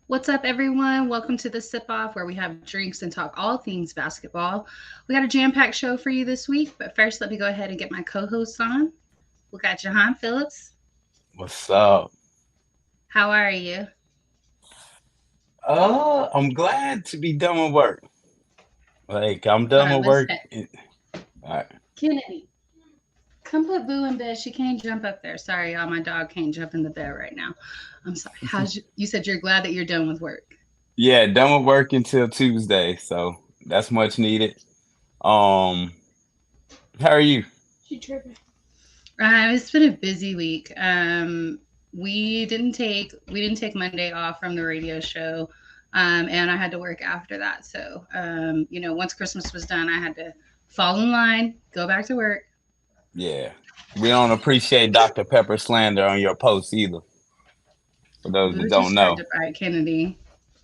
What's up, everyone? Welcome to the Sip-Off, where we have drinks and talk all things basketball. We got a jam-packed show for you this week, but first, let me go ahead and get my co-hosts on. We got Jahan Phillips. What's up? How are you? I'm glad to be done with work. Like I'm Hold done on, with let's work. check. All right. Kennedy, come put Boo in bed. She can't jump up there. Sorry, y'all. My dog can't jump in the bed right now. I'm sorry. You said you're glad that you're done with work. Yeah, done with work until Tuesday, so that's much needed. Um, how are you? She tripping. It's been a busy week. We didn't take Monday off from the radio show, and I had to work after that. So, once Christmas was done, I had to fall in line, go back to work. Yeah, we don't appreciate Dr. Pepper slander on your posts either. For those that Boo don't just tried know. to bite Kennedy.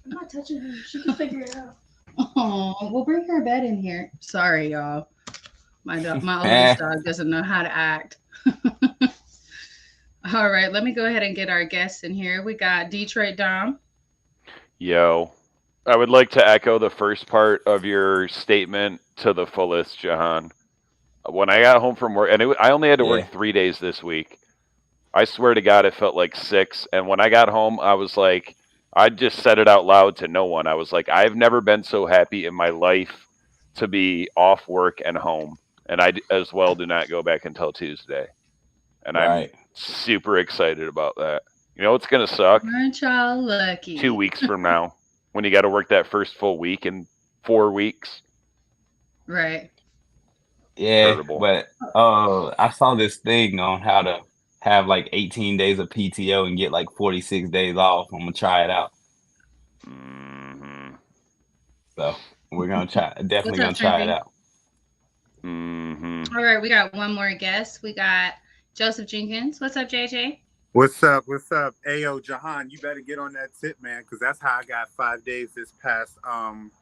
I'm not touching her. She can figure it out. Oh, we'll bring her bed in here. Sorry, y'all. My Eh, oldest dog doesn't know how to act. All right, let me go ahead and get our guests in here. We got Detroit Dom. Yo, I would like to echo the first part of your statement to the fullest, Jahan. When I got home from work, and I only had to work yeah, 3 days this week. I swear to God, it felt like six. And when I got home, I was like, I just said it out loud to no one. I was like, I've never been so happy in my life to be off work and home. And as well do not go back until Tuesday. And I'm right. super excited about that. You know, it's going to suck Aren't y'all 2 lucky? weeks from now when you got to work that first full week in 4 weeks. Right. Yeah, Terrible. but I saw this thing on how to have like 18 days of PTO and get like 46 days off. I'm gonna try it out. Hmm. So we're gonna try, What's definitely up, gonna try it Trimby? out. Hmm. All right, we got one more guest. We got Joseph Jenkins. What's up, JJ? What's up? What's up? Ayo, Jahan, you better get on that tip, man, because that's how I got 5 days this past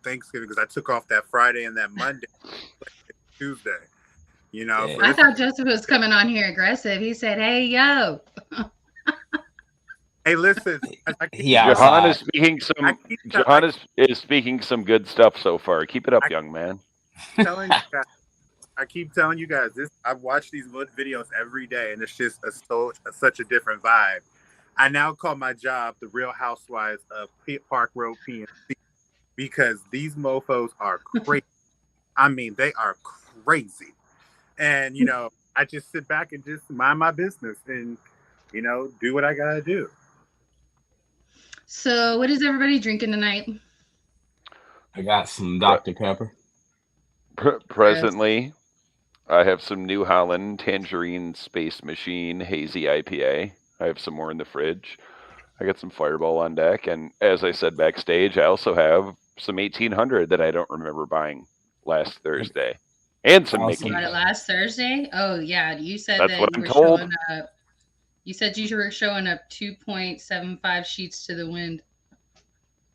Thanksgiving, because I took off that Friday and that Monday, Tuesday. Yeah, So I this. thought Joseph was coming on here aggressive. He said, "Hey, yo." Hey, listen, I he keep telling, Jahan is outside. speaking I some. keep, tell, Jahan is speaking some good stuff so far. Keep it up, I young man. keep telling you guys. I keep telling you guys this. I've watched these videos every day, and it's just such a different vibe. I now call my job the Real Housewives of Park Road PNC because these mofo's are crazy. I mean, they are crazy. And I just sit back and just mind my business and do what I gotta do. So, what is everybody drinking tonight? I got some Pre- Dr. Pepper. Gross. presently, I have some New Holland Tangerine Space Machine Hazy IPA. I have some more in the fridge. I got some Fireball on deck, and as I said backstage, I also have some 1800 that I don't remember buying last I Thursday, and some You also bought it Mickey's. last Thursday? Oh, yeah. You said That's that what you I'm were showing told. up. You said you were showing up 2.75 sheets to the wind.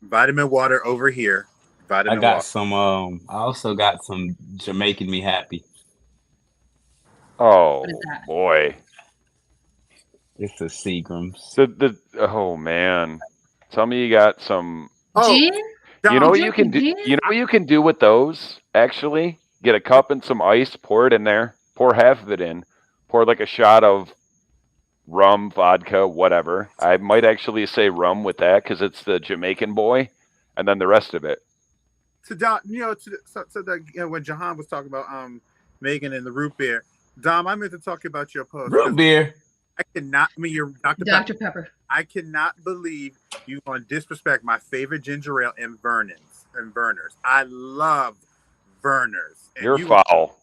Vitamin water over here. I Vitamin got water. some I also got some Jamaican Me Happy. What is Oh that? boy, It's the Seagrams. the oh man, tell me you got some. Oh, Gin? You know You Dom. what you can drinking do? gin? You know what you can do with those? Actually, get a cup and some ice, pour it in there, pour half of it in, pour like a shot of rum, vodka, whatever. I might actually say rum with that because it's the Jamaican boy, and then the rest of it. To Dom, when Jahan was talking about Megan and the root beer, Dom, I meant to talk about your post Root because beer. I cannot. I mean, your Dr Pepper. Dr. Pepper. I cannot believe you going to disrespect my favorite ginger ale and Verners. I love Verners, and You're you want foul.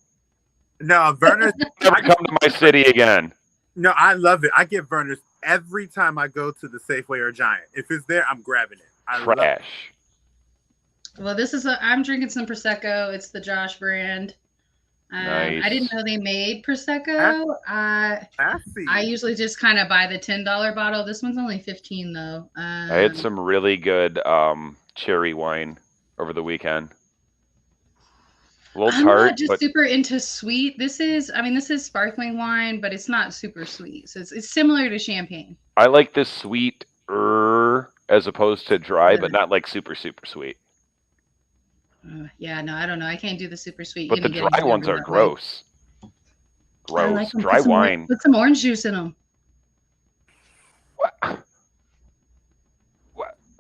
no Verners. Never I get come to my city again. no, I love it. I get Verners every time I go to the Safeway or Giant. If it's there, I'm grabbing it. I love. Trash. Well, I'm drinking some Prosecco. It's the Josh brand. I didn't Nice. know they made That's Prosecco. I classy. usually just kind of buy the $10 bottle. This one's only 15 though. I had some really good cherry wine over the weekend. A little I'm not tart, just but super into sweet. This is sparkling wine, but it's not super sweet. So it's similar to champagne. I like this sweet as opposed to dry, but not like super, super sweet. Yeah, no, I don't know. I can't do the super sweet. But the dry ones are gross. Gross. I like them. Dry wine. Put some orange juice in them.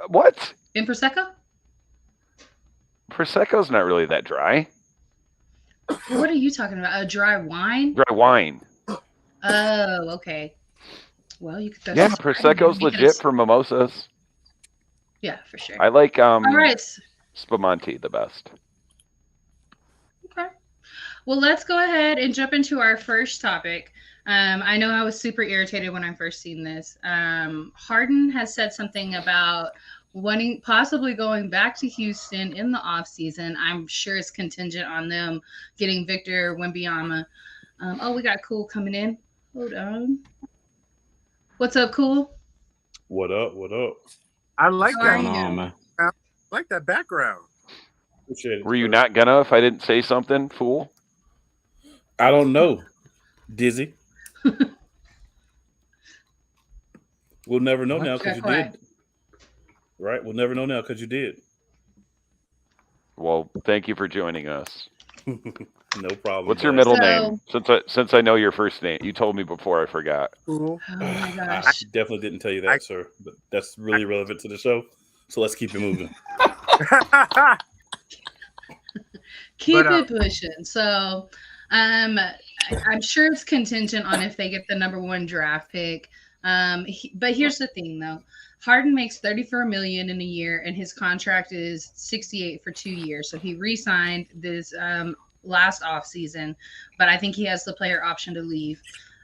What? In Prosecco? Prosecco's not really that dry. What are you talking about? A dry wine? Dry wine. Oh, okay. Well, you could. Yeah, Prosecco's legit for mimosas. Yeah, for sure. I like All right. Spumante the best. Okay. Well, let's go ahead and jump into our first topic. I know I was super irritated when I first seen this. Hardon has said something about possibly going back to Houston in the offseason. I'm sure it's contingent on them getting Victor Wembanyama. We got Cool coming in. Hold on. What's up, Cool? What up? What up? I like How that. are you? Man. I like that background. Appreciate it. Were you not gonna if I didn't say something, fool? I don't know. Dizzy. We'll never know now because you did. Right? We'll never know now because you did. Well, thank you for joining us. No problem. What's your middle name? Since I know your first name, you told me before. I forgot. Cool. Oh my I gosh. definitely didn't tell you that, sir. But that's really relevant to the show. So let's keep it moving. Keep it pushing. So, I'm sure it's contingent on if they get the number 1 draft pick. But here's the thing, though. Hardon makes $34 million in a year, and his contract is $68 for 2 years. So he re-signed this last offseason, but I think he has the player option to leave.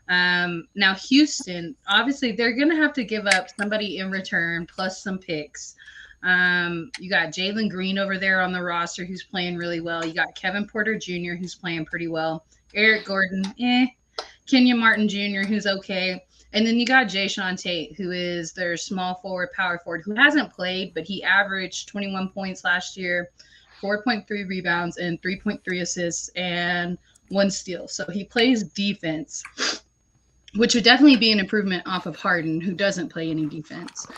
Now, Houston, obviously, they're going to have to give up somebody in return plus some picks. You got Jalen Green over there on the roster who's playing really well. You got Kevin Porter Jr. who's playing pretty well. Eric Gordon, Kenyon Martin Jr. who's okay. And then you got Jayshawn Tate, who is their small forward, power forward, who hasn't played, but he averaged 21 points last year, 4.3 rebounds, and 3.3 assists, and 1 steal. So he plays defense, which would definitely be an improvement off of Hardon, who doesn't play any defense.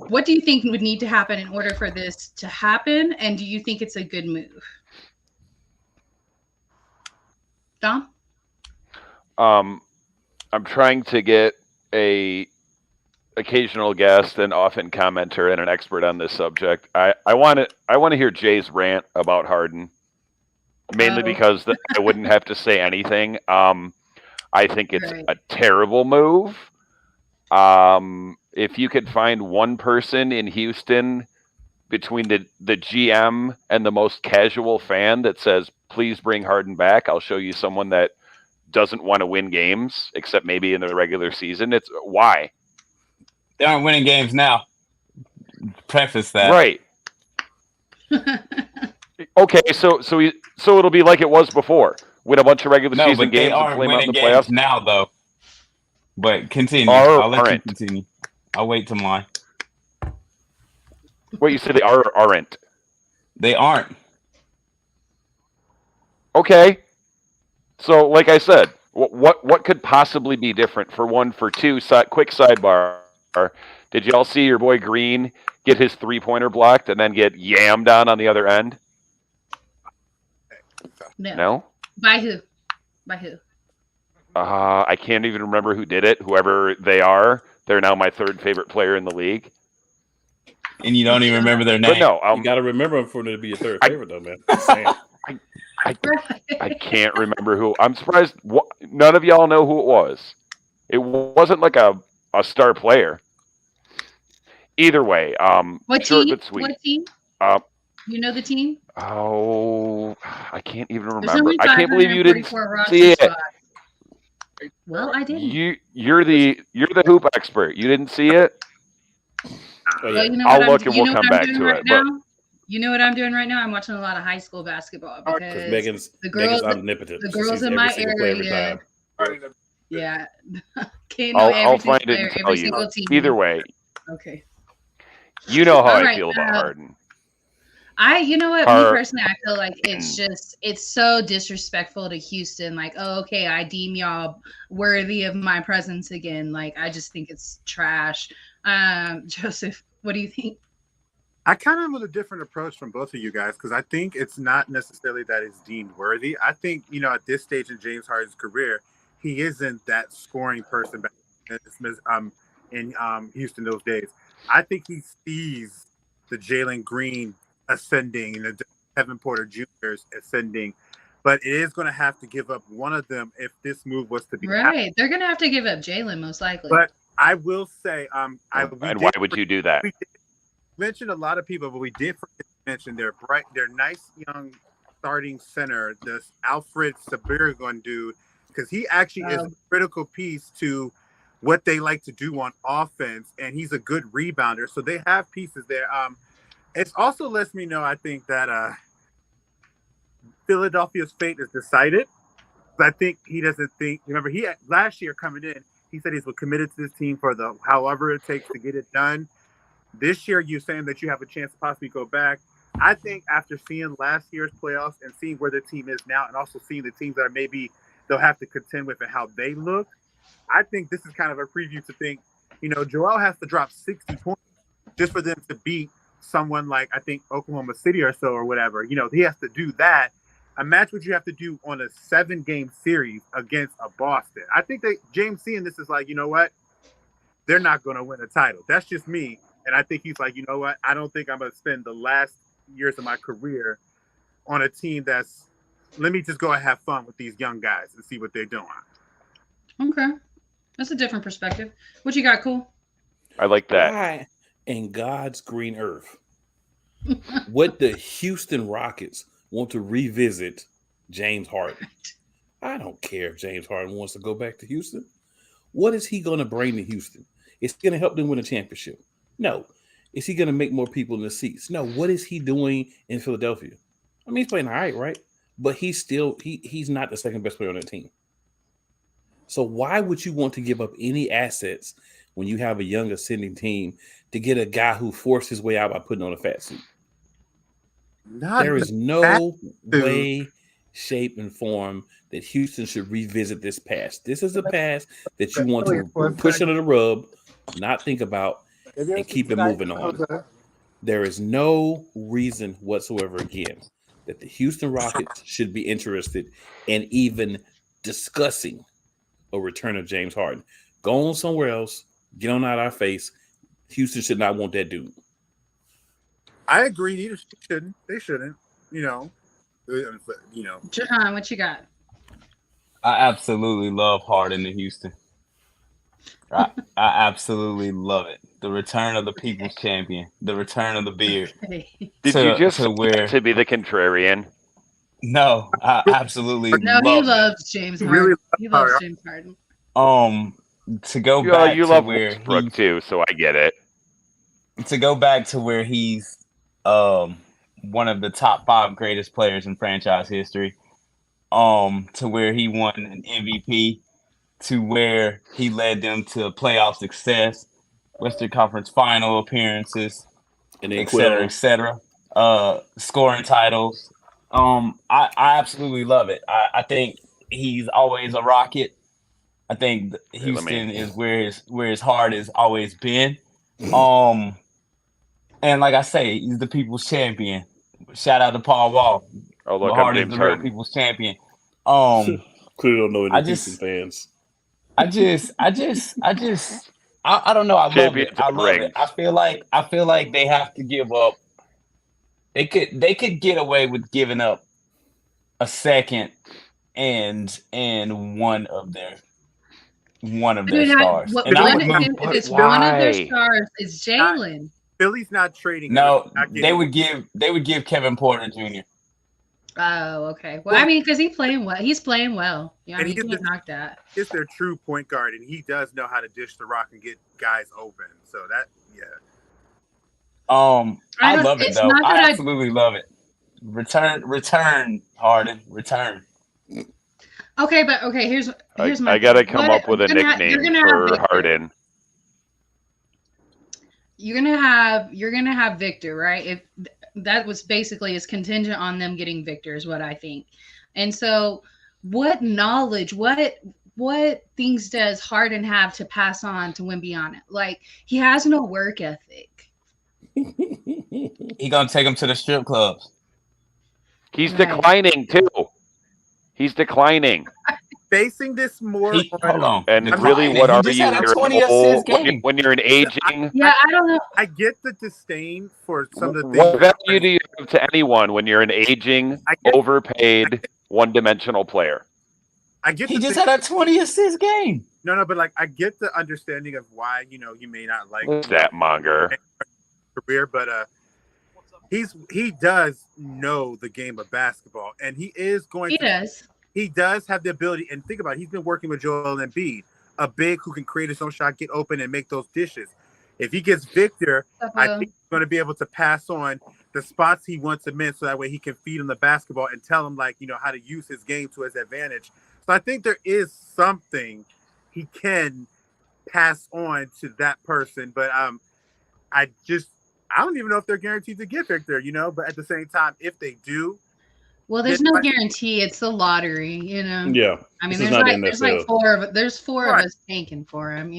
What do you think would need to happen in order for this to happen? And do you think it's a good move? Dom? I'm trying to get a occasional guest and often commenter and an expert on this subject. I want to hear Jay's rant about Hardon, mainly because I wouldn't have to say anything. I think it's a terrible move. If you could find one person in Houston between the GM and the most casual fan that says, please bring Hardon back, I'll show you someone that doesn't want to win games, except maybe in the regular season. It's why? They aren't winning games now. Preface that. Right. Okay, so it'll be like it was before. Win a bunch of regular season games and play them out in the playoffs now, though. But continue. I'll let you continue. I'll wait till mine. Wait, you said they aren't? They aren't. Okay. So, like I said, what could possibly be different? For one, for two, quick sidebar. Did y'all see your boy Green get his 3-pointer blocked and then get yammed on the other end? No? By who? I can't even remember who did it. Whoever they are, they're now my 3rd favorite player in the league. And you don't even remember their name. But no, you got to remember them for them to be your 3rd favorite, though, man. I can't remember who. I'm surprised none of y'all know who it was. It wasn't like a star player. Either way, what short team? but sweet. What team? You know the team? Oh, I can't even remember. I can't believe you didn't see it. Well, I didn't. You're the hoop expert. You didn't see it? Well, you know I'll look and we'll come back to it. But you know what I'm doing right now? I'm watching a lot of high school basketball because Megan's omnipotent. The girls in my area. Yeah. Can't know I'll find it and tell you. Either way. Okay. You know how I feel about Hardon. You know what? Me personally, I feel like it's so disrespectful to Houston. Like, oh, okay, I deem y'all worthy of my presence again. Like, I just think it's trash. Joseph, what do you think? I kind of have a different approach from both of you guys because I think it's not necessarily that it's deemed worthy. I think, at this stage in James Harden's career, he isn't that scoring person back in Houston those days. I think he sees the Jalen Green ascending and the Kevin Porter Jr.'s ascending, but it is going to have to give up one of them if this move was to be right. happening. They're going to have to give up Jalen most likely. But I will say, and why would you do that? Mentioned a lot of people, but we did mention their nice young starting center, this Alfred Sabirgun dude, because he actually is a critical piece to what they like to do on offense, and he's a good rebounder. So they have pieces there. It also lets me know, I think, that Philadelphia's fate is decided. I think he doesn't think. Remember, last year coming in, he said he's committed to this team for however it takes to get it done. This year, you're saying that you have a chance to possibly go back. I think after seeing last year's playoffs and seeing where the team is now, and also seeing the teams that maybe they'll have to contend with and how they look, I think this is kind of a preview to think, Joel has to drop 60 points just for them to beat someone like, I think, Oklahoma City or so or whatever. He has to do that. Imagine what you have to do on a 7-game series against a Boston. I think that James seeing this is like, you know what? They're not going to win a title. That's just me. And I think he's like, you know what? I don't think I'm going to spend the last years of my career on a team let me just go and have fun with these young guys and see what they're doing. Okay. That's a different perspective. What you got, Cool? I like that. Why in God's green earth would the Houston Rockets want to revisit James Harden? I don't care if James Harden wants to go back to Houston. What is he going to bring to Houston? Is he going to help them win a championship? No. Is he going to make more people in the seats? No. What is he doing in Philadelphia? I mean, he's playing all right? But he's still he's not the second best player on that team. So why would you want to give up any assets when you have a young ascending team to get a guy who forced his way out by putting on a fat suit? There is no way, shape, and form that Houston should revisit this past. This is a past that you want to push under the rug, not think about, and keep it moving on. There is no reason whatsoever, again, that the Houston Rockets should be interested in even discussing a return of James Harden. Go on somewhere else. Get on out of our face. Houston should not want that dude. I agree. They shouldn't. Jahan, what you got? I absolutely love Harden in Houston. I absolutely love it. The return of the people's champion. The return of the beard. Did you just to be the contrarian? No, I absolutely no, love he loves James Harden. He loves James Harden. To go back you to love where Westbrook too, so I get it. To go back to where he's one of the top 5 greatest players in franchise history, to where he won an MVP, to where he led them to playoff success, Western Conference final appearances, and et cetera, scoring titles. I absolutely love it. I think he's always a Rocket. I think Houston is where his heart has always been. And like I say, he's the people's champion. Shout out to Paul Wall. Oh, look, I'm James Harden. People's champion. Clearly don't know any Houston fans. I don't know. I love it. I feel like they have to give up. They could get away with giving up a second and one of their stars. One of their stars is Jalen. Philly's not trading. No, they would give Kevin Porter Jr. Oh, okay. Well, I mean, because he's playing well. He's playing well. Yeah, you can't knock that. He's their true point guard, and he does know how to dish the rock and get guys open. So that, yeah. I love it though. I absolutely love it. Return, Harden, return. Okay, but here's my. I gotta come up with a nickname for Harden. You're gonna have Victor, right? If that was basically is contingent on them getting Victor, is what I think. And so, what knowledge, what what things does Hardon have to pass on to win beyond it? Like, he has no work ethic. He gonna take him to the strip clubs. He's Right. declining too. He's declining. Basing this more Hold on. And Declining. really, what He are just you? had a You're 20 an old, assist game. when you're an aging. Yeah, I don't know. I get the disdain for some of the things. What value do you have to anyone when you're an aging, overpaid, one-dimensional player? I get He just had a 20 assist game. No, but like I get the understanding of why you may not like That monger career, but he does know the game of basketball, and he is going. He does have the ability, and think about it, he's been working with Joel Embiid, a big who can create his own shot, get open, and make those dishes. If he gets Victor, I think he's going to be able to pass on the spots he wants him in, so that way he can feed him the basketball and tell him how to use his game to his advantage. So I think there is something he can pass on to that person, but I don't even know if they're guaranteed to get Victor, but at the same time, if they do. Well, there's no guarantee. It's the lottery, Yeah. I mean, there's like four of us tanking for him,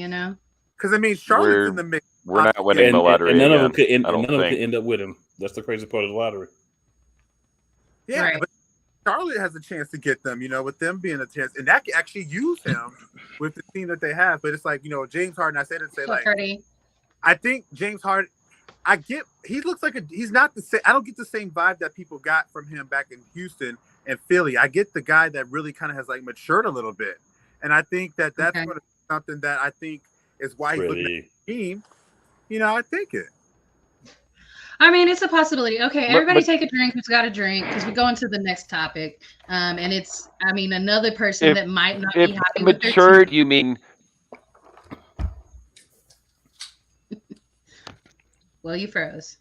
Because Charlotte's in the mix. We're not winning the lottery. And none of them could think. end up with him. That's the crazy part of the lottery. Yeah, right. But Charlotte has a chance to get them, with them being a chance, and that can actually use him with the team that they have. But it's like, James Harden. I said it, I think James Harden. He looks like he's not the same. I don't get the same vibe that people got from him back in Houston and Philly. I get the guy that really kind of has matured a little bit, and I think that's something that I think is why he's looking at the team. I think it. I mean, it's a possibility. Okay, everybody take a drink who's got a drink, because we go into the next topic, and it's another person that might not be happy with their matured. team. You mean? Well, you froze.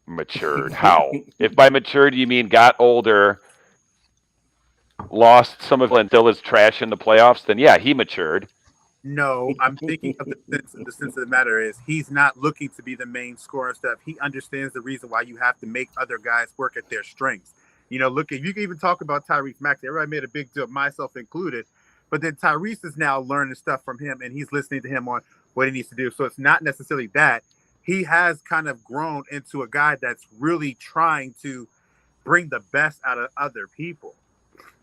Matured. How? If by matured you mean got older, lost some of Still is trash in the playoffs, then yeah, he matured. No, I'm thinking of the sense of the matter is he's not looking to be the main scorer and stuff. He understands the reason why you have to make other guys work at their strengths. Look, you can even talk about Tyrese Maxey. Everybody made a big deal, myself included. But then Tyrese is now learning stuff from him, and he's listening to him on what he needs to do. So it's not necessarily that. He has kind of grown into a guy that's really trying to bring the best out of other people.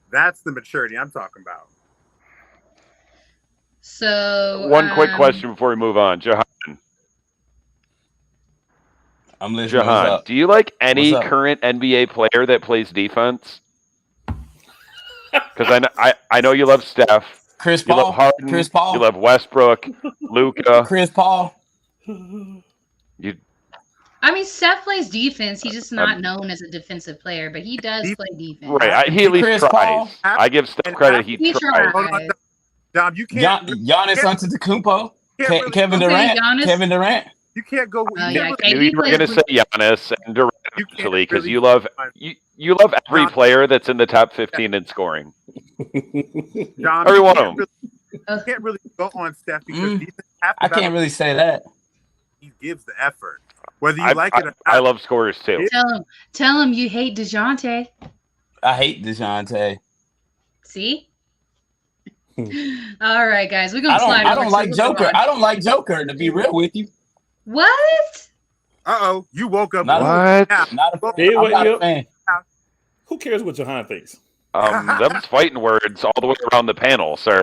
That's the maturity I'm talking about. So one quick question before we move on, Jahan. I'm listening. Jahan, do you like any current NBA player that plays defense? Because I know you love Steph. Chris Paul. You love Hardon. Chris Paul. You love Westbrook. Luka. Chris Paul. Steph plays defense. He's just not known as a defensive player, but he does play defense. Right. He at least Chris tries. Paul. I give Steph credit. He tries. Dom, you can't. Giannis Antetokounmpo. Kevin Durant. Kevin Durant. You can't go. I knew you were going to say Giannis and Durant, actually, because you love every player that's in the top 15 in scoring. Dom, every one of them. You can't really go on Steph because I can't really say that. He gives the effort. Whether you like it or not. I love scorers too. Tell him you hate DeJounte. I hate DeJounte. See? All right, guys. We're going to slide over. I don't like Joker. I don't like Joker, to be real with you. What? Uh-oh. You woke up. What? Not a fan. Who cares what Jahan thinks? Them's fighting words all the way around the panel, sir.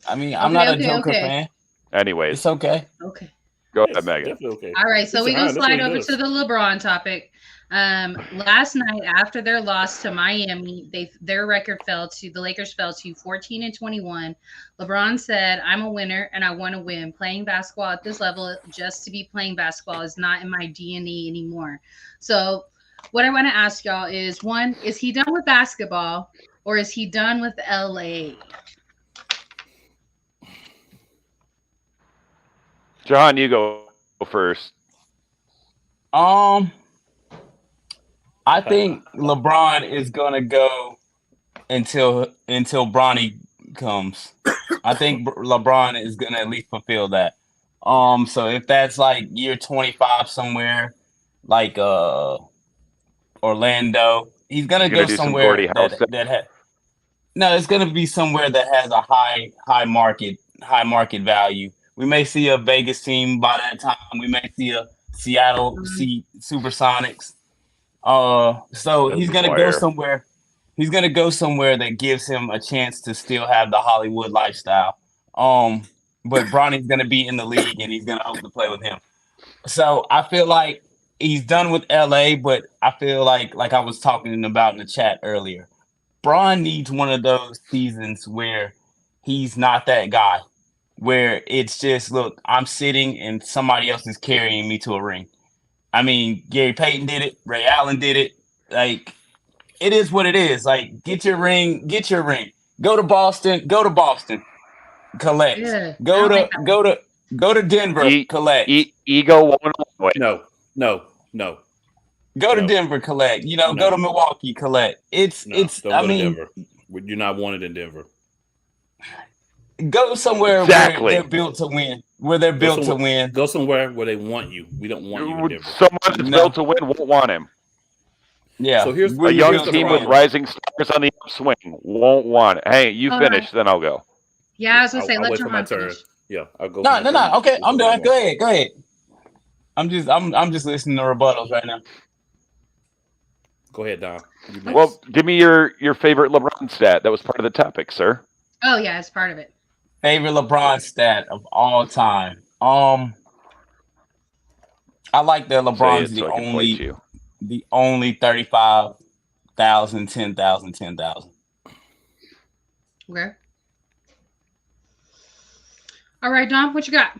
I'm not a Joker fan. Anyways. It's okay. Okay. Go ahead, Megan. Okay. All right, so we're going to slide over to the LeBron topic. Last night, after their loss to Miami, the Lakers fell to 14-21. LeBron said, "I'm a winner and I want to win. Playing basketball at this level just to be playing basketball is not in my DNA anymore." So what I want to ask y'all is, one, is he done with basketball or is he done with LA? John, you go first. I think LeBron is gonna go until Bronny comes. I think LeBron is gonna at least fulfill that. So if that's like year 25 somewhere, like Orlando, he's gonna go somewhere that No, it's going to be somewhere that has a high market value. We may see a Vegas team by that time. We may see a Seattle Supersonics. So he's going to go somewhere. He's going to go somewhere that gives him a chance to still have the Hollywood lifestyle. But Bronny's going to be in the league, and he's going to hope to play with him. So I feel like he's done with LA, but I feel like I was talking about in the chat earlier, Bron needs one of those seasons where he's not that guy, where it's just, look, I'm sitting and somebody else is carrying me to a ring. I mean, Gary Payton did it. Ray Allen did it. Like, it is what it is. Like, get your ring. Go to Boston. Collect. Yeah, Go to Denver. Collect. Ego won't win. No. Go to Denver. Collect. Go to Milwaukee. Collect. Don't Denver. You're not wanted in Denver. Go somewhere where they're built to win. Go somewhere where they want you. We don't want you in Denver. Someone that's built to win won't want him. Yeah. So here's a young team with rising stars on the upswing won't want it. Hey, you finish, then I'll go. Yeah, I was gonna say, let your turn. finish. Yeah, I'll go. No. Okay, I'm done. Go ahead. I'm just listening to rebuttals right now. Go ahead, Don. Well, give me your favorite LeBron stat. That was part of the topic, sir. Oh yeah, it's part of it. Favorite LeBron stat of all time. I like that LeBron's the only 35,000, 10,000, 10,000. Okay. All right, Dom, what you got?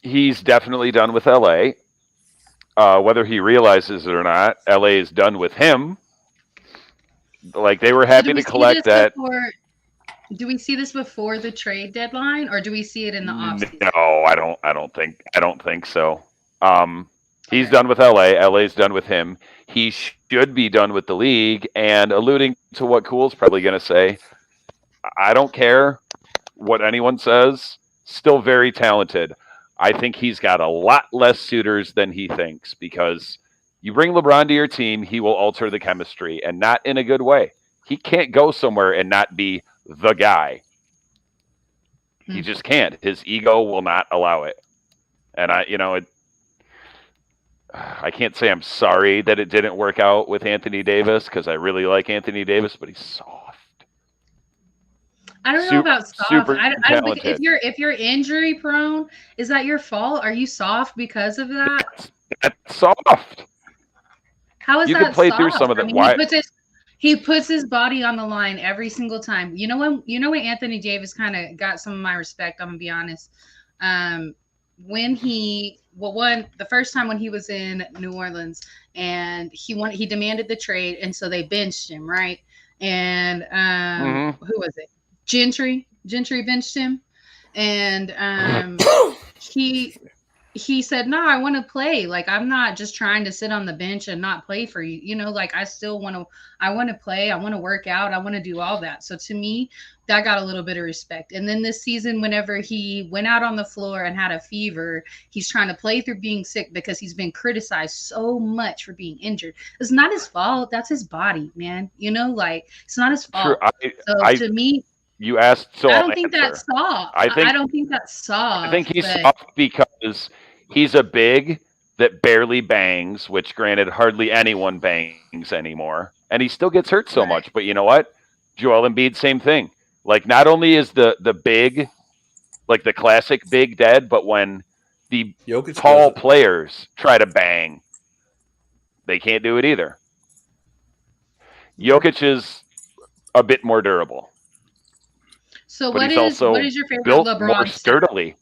He's definitely done with LA. Whether he realizes it or not, LA is done with him. Like, they were happy to collect that. Do we see this before the trade deadline, or do we see it in the offseason? No, I don't think so. He's done with LA. LA's done with him. He should be done with the league. And alluding to what Cool's probably going to say, I don't care what anyone says. Still very talented. I think he's got a lot less suitors than he thinks, because you bring LeBron to your team, he will alter the chemistry, and not in a good way. He can't go somewhere and not be the guy. He just can't. His ego will not allow it. And I can't say I'm sorry that it didn't work out with Anthony Davis, because I really like Anthony Davis, but he's soft. I don't know about soft. Super I don't think if you're injury prone, is that your fault? Are you soft because of that? That's soft. How is you that can play soft? through some of the He puts his body on the line every single time. You know when Anthony Davis kind of got some of my respect, I'm gonna be honest. When the first time when he was in New Orleans and he demanded the trade, and so they benched him, right? And who was it? Gentry benched him, and he said, no, I want to play. Like, I'm not just trying to sit on the bench and not play for you. Like, I want to play. I want to work out. I want to do all that. So to me, that got a little bit of respect. And then this season, whenever he went out on the floor and had a fever, he's trying to play through being sick because he's been criticized so much for being injured. It's not his fault. That's his body, man. Like, it's not his fault. To me, you asked, so I don't think that's soft. I don't think that's soft. I think he's soft because he's a big that barely bangs, which, granted, hardly anyone bangs anymore, and he still gets hurt so much. But you know what? Joel Embiid, same thing. Like, not only is the big, like the classic big dead, but when the tall players try to bang, they can't do it either. Jokic is a bit more durable. So what is your favorite built LeBron more sturdily?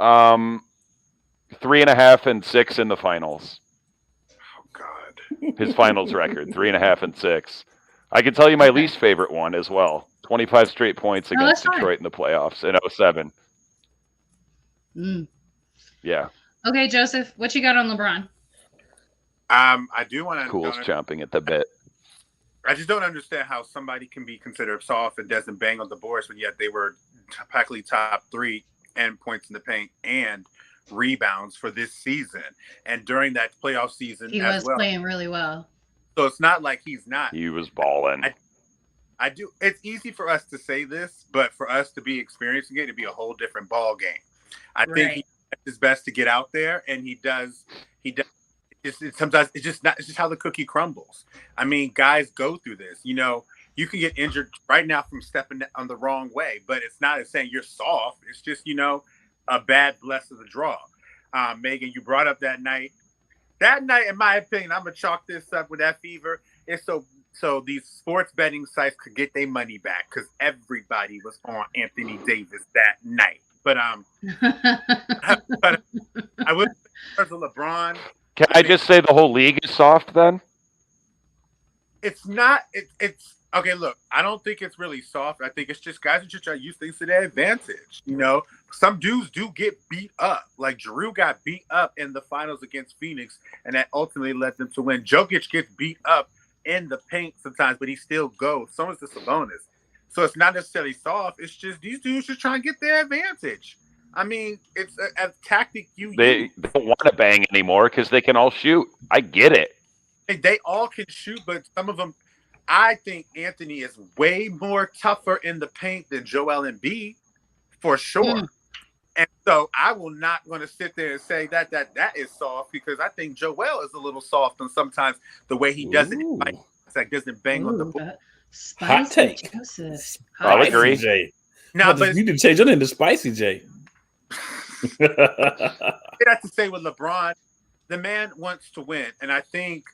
3.5 and 6 in the finals. Oh God. His finals record, 3.5 and 6. I can tell you my least favorite one as well. 25 straight points against Detroit in the playoffs in 2007. Yeah. Okay, Joseph, what you got on LeBron? I do want to. Cool's chomping at the bit. I just don't understand how somebody can be considered soft and doesn't bang on the boards, when yet they were practically top 3 and points in the paint and rebounds for this season. And during that playoff season, he was playing really well. So it's not like he's not. He was balling. I do. It's easy for us to say this, but for us to be experiencing it, it'd be a whole different ball game. I think he does his best to get out there, and he does. Sometimes it's just not. It's just how the cookie crumbles. I mean, guys go through this. You know, you can get injured right now from stepping on the wrong way, but it's not as saying you're soft. It's just, you know, a bad bless of the draw. Megan, you brought up that night. That night, in my opinion, I'm gonna chalk this up with that fever. It's so these sports betting sites could get their money back because everybody was on Anthony Davis that night. But but I would because of LeBron. Can I just say the whole league is soft then? It's not. It's okay. Look, I don't think it's really soft. I think it's just guys are just trying to use things to their advantage. You know, some dudes do get beat up. Like Drew got beat up in the finals against Phoenix, and that ultimately led them to win. Jokic gets beat up in the paint sometimes, but he still goes. So is the Sabonis. So it's not necessarily soft. It's just these dudes just trying to get their advantage. I mean, it's a tactic They don't want to bang anymore because they can all shoot. I get it. They all can shoot, but some of them, I think Anthony is way more tougher in the paint than Joel Embiid, for sure. And so I will not going to sit there and say that is soft because I think Joel is a little soft on sometimes the way he does it. It's like doesn't bang on the ball. Hot take. I'll agree. J. No, but you didn't change your name to Spicy J. I have to say with LeBron, the man wants to win, and I think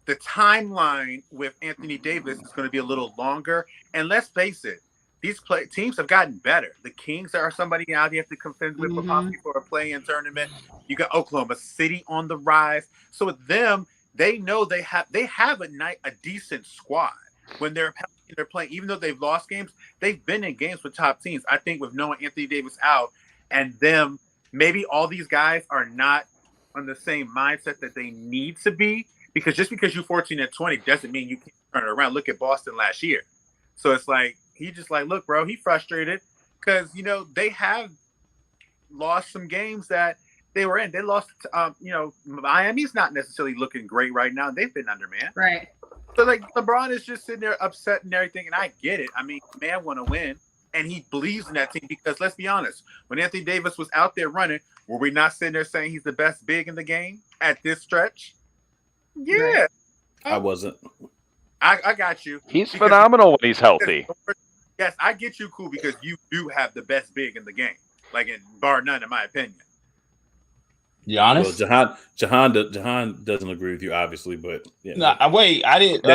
the timeline with Anthony Davis is going to be a little longer. And let's face it, these teams have gotten better. The Kings are somebody now you have to contend with for a play-in tournament. You got Oklahoma City on the rise. So with them, they know they have a decent squad when they're playing. Even though they've lost games, they've been in games with top teams. I think with knowing Anthony Davis out and them, maybe all these guys are not on the same mindset that they need to be. Because just because you're 14-20 doesn't mean you can't turn it around. Look at Boston last year. So it's like, he just like, look, bro, he frustrated because, you know, they have lost some games that they were in. They lost, you know, Miami's not necessarily looking great right now. They've been undermanned. Right. So, like, LeBron is just sitting there upset and everything, and I get it. I mean, man want to win, and he believes in that team because, let's be honest, when Anthony Davis was out there running, were we not sitting there saying he's the best big in the game at this stretch? Yeah. Right. I wasn't. I got you. He's phenomenal when he's healthy. Yes, I get you, cool, because you do have the best big in the game, like in bar none, in my opinion. Giannis? Well, Jahan doesn't agree with you, obviously, but yeah. No, wait, I didn't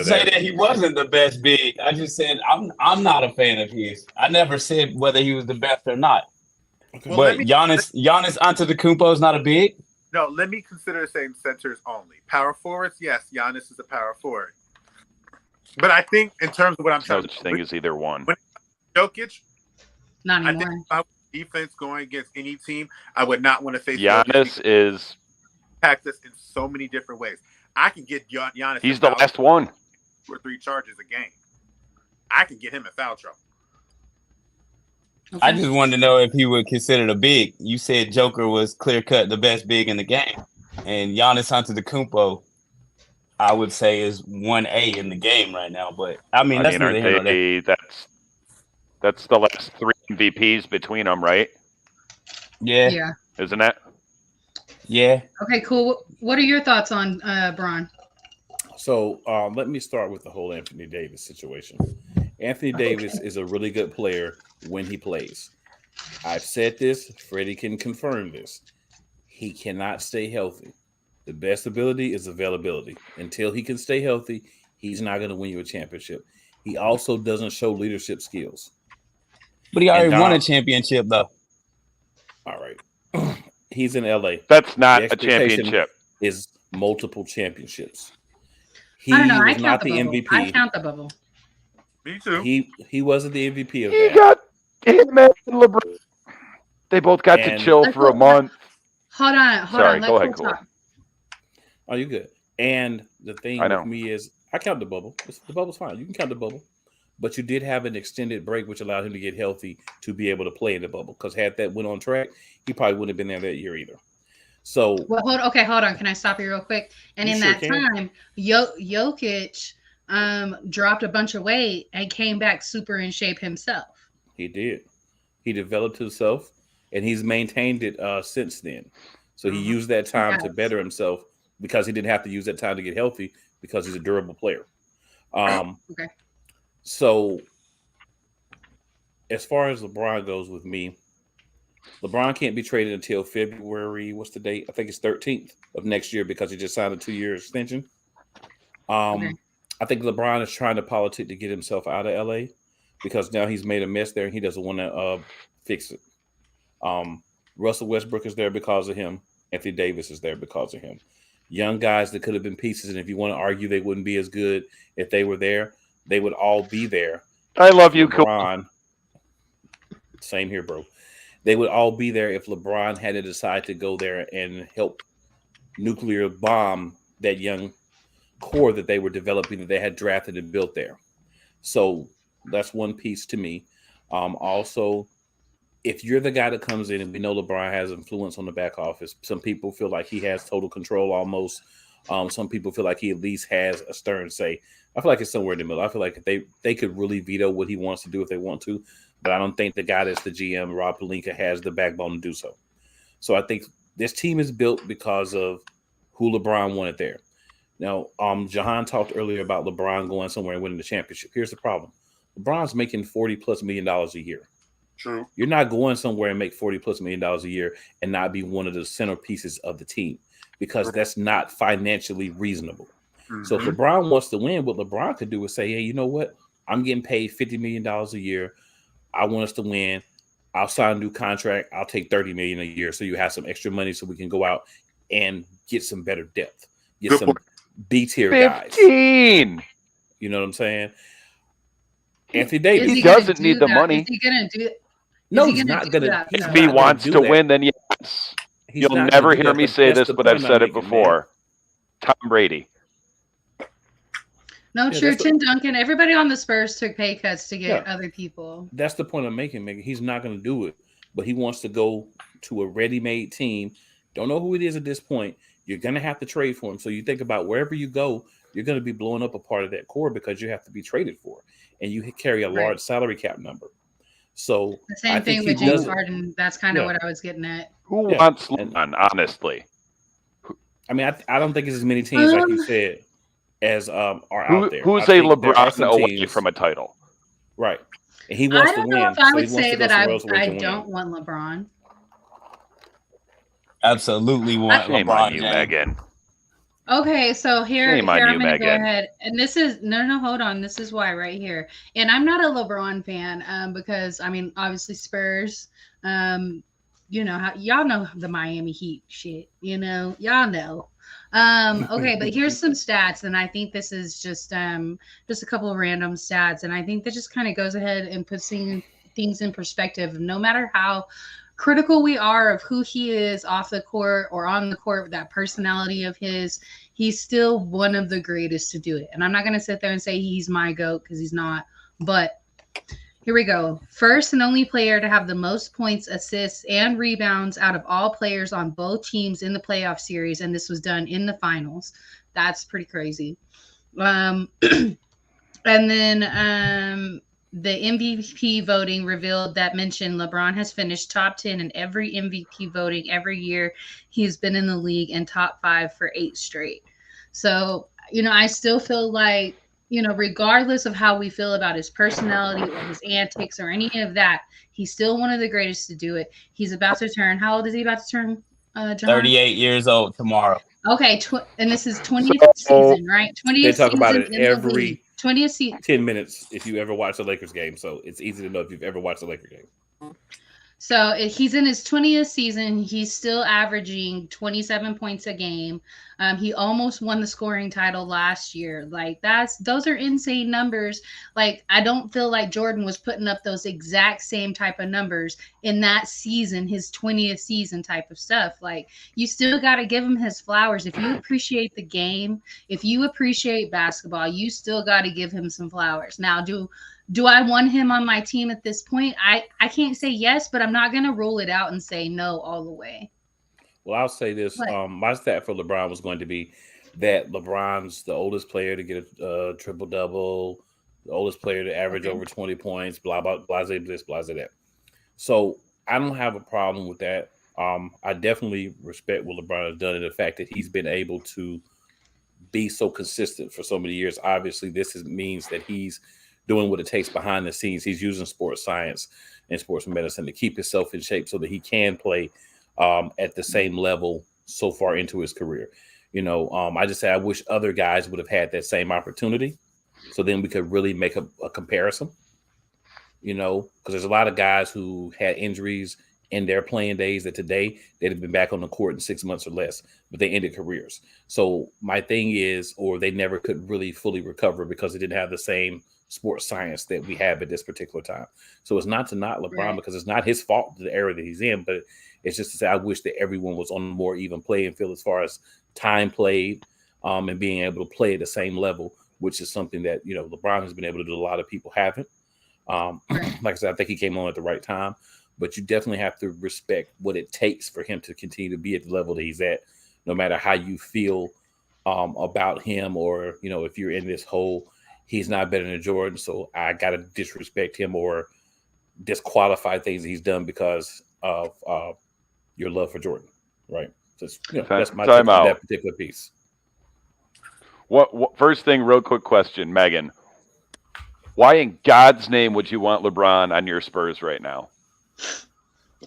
say that he wasn't the best big. I just said I'm not a fan of his. I never said whether he was the best or not. Okay. But Giannis Antetokounmpo is not a big. No, let me consider saying centers only. Power forwards, yes, Giannis is a power forward. But I think in terms of what I'm trying to think is either one. Jokic, not anymore. I think if I was defense going against any team, I would not want to face Giannis. Is impact us in so many different ways. I can get Giannis. He's the last one. 2 or 3 charges a game. I can get him in foul trouble. Okay. I just wanted to know if he would consider a big. You said Joker was clear cut the best big in the game, and Giannis Antetokounmpo, I would say, is 1A in the game right now. But I mean that's that's the last 3 MVPs between them, right? Yeah. Yeah. Isn't it? Yeah. Okay, cool. What are your thoughts on Bron? So let me start with the whole Anthony Davis situation. Anthony Davis is a really good player when he plays. I've said this. Freddie can confirm this. He cannot stay healthy. The best ability is availability. Until he can stay healthy, he's not going to win you a championship. He also doesn't show leadership skills. But he already won a championship, though. All right. He's in LA. That's not a championship. Is multiple championships. I don't know. I not count the MVP. I count the bubble. Me too. He wasn't the MVP of he that. Got him and LeBron. They both got to chill for a month. Hold on. Sorry, go ahead, Cole. Oh, you're good. And the thing with me is, I count the bubble. The bubble's fine. You can count the bubble. But you did have an extended break, which allowed him to get healthy to be able to play in the bubble. Because had that went on track, he probably wouldn't have been there that year either. So, well, hold on. Can I stop you real quick? And in that time, Jokic dropped a bunch of weight and came back super in shape himself. He did. He developed himself, and he's maintained it since then. So he used that time to better himself because he didn't have to use that time to get healthy because he's a durable player. Okay. So as far as LeBron goes with me, LeBron can't be traded until February. What's the date? I think it's 13th of next year because he just signed a 2-year extension. I think LeBron is trying to politic to get himself out of LA because now he's made a mess there and he doesn't want to fix it. Russell Westbrook is there because of him. Anthony Davis is there because of him. Young guys that could have been pieces, and if you want to argue they wouldn't be as good if they were there, they would all be there. I love you, LeBron. Same here, bro. They would all be there if LeBron had to decide to go there and help nuclear bomb that young core that they were developing, that they had drafted and built there. So that's one piece to me. Also, if you're the guy that comes in, and we know LeBron has influence on the back office, some people feel like he has total control almost. Some people feel like he at least has a stern say. I feel like it's somewhere in the middle. I feel like they could really veto what he wants to do if they want to, but I don't think the guy that's the GM, Rob Pelinka, has the backbone to do so. So I think this team is built because of who LeBron wanted there. Now, Jahan talked earlier about LeBron going somewhere and winning the championship. Here's the problem. LeBron's making $40+ million a year. True. You're not going somewhere and make $40+ million a year and not be one of the centerpieces of the team because that's not financially reasonable. Mm-hmm. So if LeBron wants to win, what LeBron could do is say, hey, you know what? I'm getting paid $50 million a year. I want us to win. I'll sign a new contract. I'll take $30 million a year so you have some extra money so we can go out and get some better depth. Get some B-tier guys. 15. You know what I'm saying? Anthony Davis. He doesn't need the money. Is he going to do it? No, he's not going to. If he wants to win, then yes. You'll never hear me say this, but I've said it before. Tom Brady. No, true. Tim Duncan. Everybody on the Spurs took pay cuts to get other people. That's the point I'm making. He's not going to do it, but he wants to go to a ready-made team. Don't know who it is at this point. You're going to have to trade for him. So you think about wherever you go, you're going to be blowing up a part of that core because you have to be traded for, and you carry a large salary cap number. So the same thing with James Harden. That's kind of what I was getting at. Who wants LeBron, honestly? I mean, I don't think it's as many teams like you said as are out there. Who's a LeBron away from a title? Right, and he wants to win. I don't know if I would say that I don't want LeBron. Absolutely want Shame LeBron. On you, Megan. Okay, so here I'm going to go ahead, and this is hold on. This is why right here, and I'm not a LeBron fan because I mean, obviously Spurs. You know how y'all know the Miami Heat shit. You know, y'all know. Okay, but here's some stats, and I think this is just a couple of random stats, and I think that just kind of goes ahead and puts things in perspective. No matter how critical we are of who he is off the court or on the court, that personality of his, he's still one of the greatest to do it. And I'm not going to sit there and say he's my GOAT because he's not, but here we go. First and only player to have the most points, assists, and rebounds out of all players on both teams in the playoff series, and this was done in the finals. That's pretty crazy. And then the MVP voting revealed that LeBron has finished top 10 in every MVP voting every year he's been in the league and top 5 for 8 straight. So, you know, I still feel like, you know, regardless of how we feel about his personality or his antics or any of that, he's still one of the greatest to do it. He's about to turn, how old is he about to turn, John? 38 years old tomorrow. Okay, and this is 20th season, right? 20th they talk about it every 20th season. 10 minutes if you ever watch a Lakers game. So it's easy to know if you've ever watched a Lakers game. So he's in his 20th season. He's still averaging 27 points a game. He almost won the scoring title last year. Like those are insane numbers. Like I don't feel like Jordan was putting up those exact same type of numbers in that season, his 20th season type of stuff. Like you still got to give him his flowers. If you appreciate the game, if you appreciate basketball, you still got to give him some flowers. Now, do I want him on my team at this point? I can't say yes, but I'm not going to rule it out and say no all the way. Well, I'll say this. What? My stat for LeBron was going to be that LeBron's the oldest player to get a triple double, the oldest player to average Okay. over 20 points, blah blah blah this, blah that. So I don't have a problem with that. I definitely respect what LeBron has done and the fact that he's been able to be so consistent for so many years. Obviously, means that he's doing what it takes behind the scenes. He's using sports science and sports medicine to keep himself in shape so that he can play at the same level so far into his career. I just say I wish other guys would have had that same opportunity, so then we could really make a comparison. Because there's a lot of guys who had injuries in their playing days that today they'd have been back on the court in 6 months or less, but they ended careers. So my thing is, or they never could really fully recover because they didn't have the same sports science that we have at this particular time. So it's not to not LeBron Right. because it's not his fault the era that he's in, but it's just to say I wish that everyone was on a more even playing field as far as time played and being able to play at the same level, which is something that LeBron has been able to do. A lot of people haven't. Like I said, I think he came on at the right time, but you definitely have to respect what it takes for him to continue to be at the level that he's at, no matter how you feel about him, or if you're in this whole he's not better than Jordan, so I gotta disrespect him or disqualify things that he's done because of your love for Jordan, right? So that's my take on that particular piece. What first thing, real quick question, Megan. Why in God's name would you want LeBron on your Spurs right now?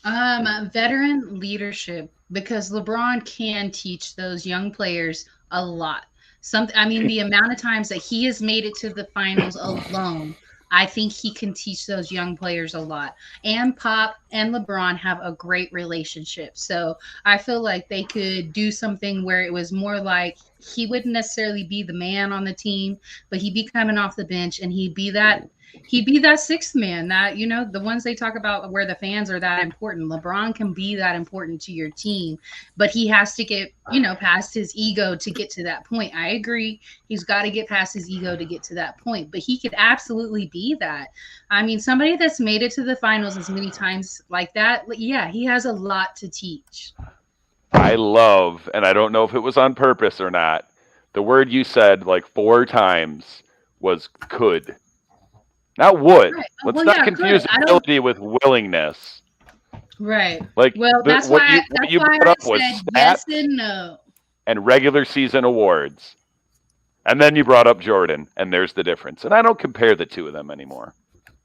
Veteran leadership, because LeBron can teach those young players a lot. The amount of times that he has made it to the finals alone, I think he can teach those young players a lot. And Pop and LeBron have a great relationship. So I feel like they could do something where it was more like he wouldn't necessarily be the man on the team, but he'd be coming off the bench and he'd be that sixth man, that the ones they talk about where the fans are that important. LeBron can be that important to your team, but he has to get past his ego to get to that point. I agree, he's got to get past his ego to get to that point, but he could absolutely be that. Somebody that's made it to the finals as many times like that, yeah, he has a lot to teach. I love, and I don't know if it was on purpose or not, the word you said like 4 times was could. Not would. Right. Let's not confuse ability with willingness. Right. Like, that's why I said yes and no. And regular season awards. And then you brought up Jordan, and there's the difference. And I don't compare the two of them anymore.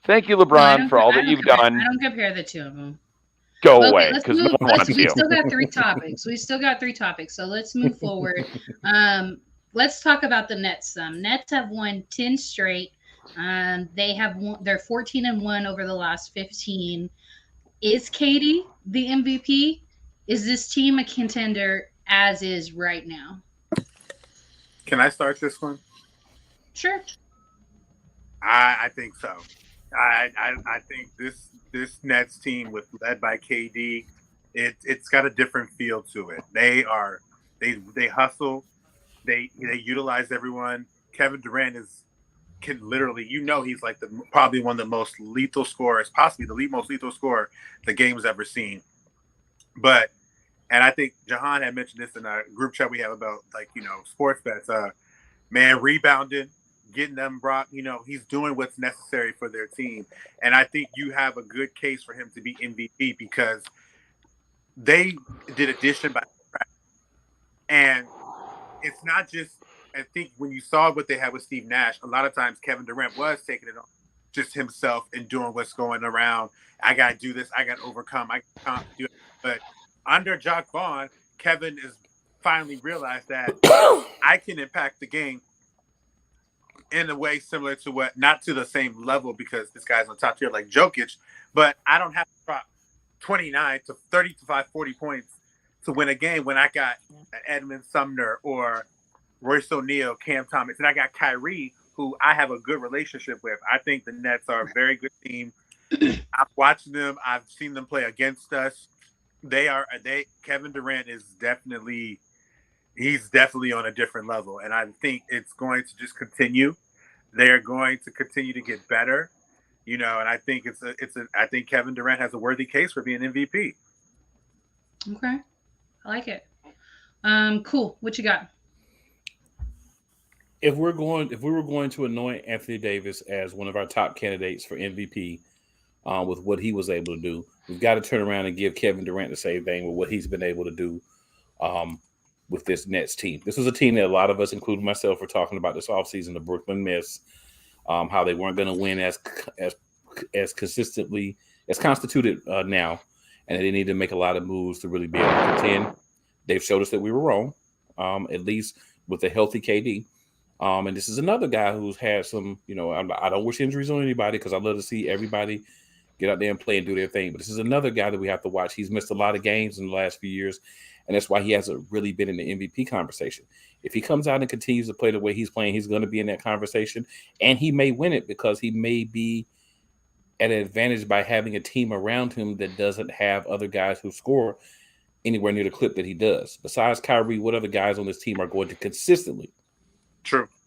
Thank you, LeBron, for all that you've done. I don't compare the two of them. Go away, because no one wants you. We've still got 3 topics. So let's move forward. Let's talk about the Nets. Nets have won 10 straight. They're 14-1 over the last 15. Is KD the MVP? Is this team a contender as is right now? Can I start this one? Sure. I think so. I think this Nets team led by KD, it's got a different feel to it. They hustle, they utilize everyone. Kevin Durant can literally, he's like probably one of the most lethal scorers, possibly the most lethal scorer the game's ever seen. And I think Jahan had mentioned this in a group chat we have about sports bets. Rebounding, getting them brought, he's doing what's necessary for their team. And I think you have a good case for him to be MVP because they did addition by, and it's not just, I think when you saw what they had with Steve Nash, a lot of times Kevin Durant was taking it on just himself and doing what's going around. I got to do this. I got to overcome. I can't do it. But under Jacque Vaughn, Kevin has finally realized that I can impact the game in a way similar to not to the same level because this guy's on top tier like Jokic, but I don't have to drop 29 to 35, 40 points to win a game when I got Edmund Sumner or Royce O'Neal, Cam Thomas, and I got Kyrie, who I have a good relationship with. I think the Nets are a very good team. I've watched them. I've seen them play against us. Kevin Durant is definitely on a different level, and I think it's going to just continue. They're going to continue to get better, and I think I think Kevin Durant has a worthy case for being MVP. Okay. I like it. Cool. What you got? If we were going to anoint Anthony Davis as one of our top candidates for MVP, with what he was able to do, we've got to turn around and give Kevin Durant the same thing with what he's been able to do with this Nets team. This was a team that a lot of us, including myself, were talking about this offseason, the Brooklyn Nets, how they weren't going to win as consistently as constituted now, and they need to make a lot of moves to really be able to contend. They've showed us that we were wrong, at least with a healthy KD. And this is another guy who's had some, I don't wish injuries on anybody because I love to see everybody get out there and play and do their thing. But this is another guy that we have to watch. He's missed a lot of games in the last few years, and that's why he hasn't really been in the MVP conversation. If he comes out and continues to play the way he's playing, he's going to be in that conversation, and he may win it because he may be at an advantage by having a team around him that doesn't have other guys who score anywhere near the clip that he does. Besides Kyrie, what other guys on this team are going to consistently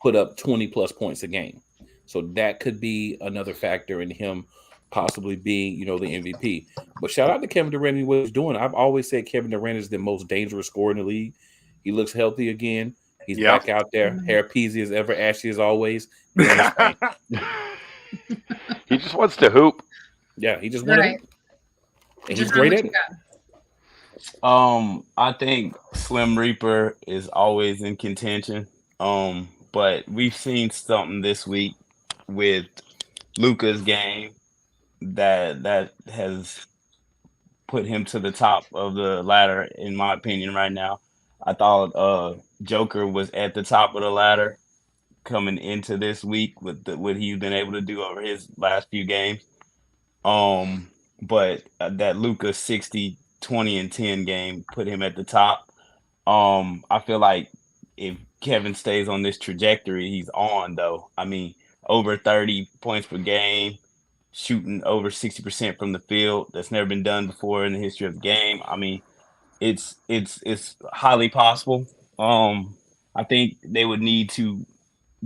put up 20-plus points a game? So that could be another factor in him possibly being, the MVP. But shout out to Kevin Durant and what he's doing. I've always said Kevin Durant is the most dangerous scorer in the league. He looks healthy again. He's back out there, hair peasy as ever, ashy as always. He just wants to hoop. Yeah, he just wants to hoop. And he's great at it. I think Slim Reaper is always in contention. But we've seen something this week with Luka's game that has put him to the top of the ladder, in my opinion, right now. I thought Joker was at the top of the ladder coming into this week with what he's been able to do over his last few games. But that Luka 60, 20, and 10 game put him at the top. I feel like if Kevin stays on this trajectory he's on, though, I mean, over 30 points per game, shooting over 60% from the field. That's never been done before in the history of the game. I mean, it's highly possible. I think they would need to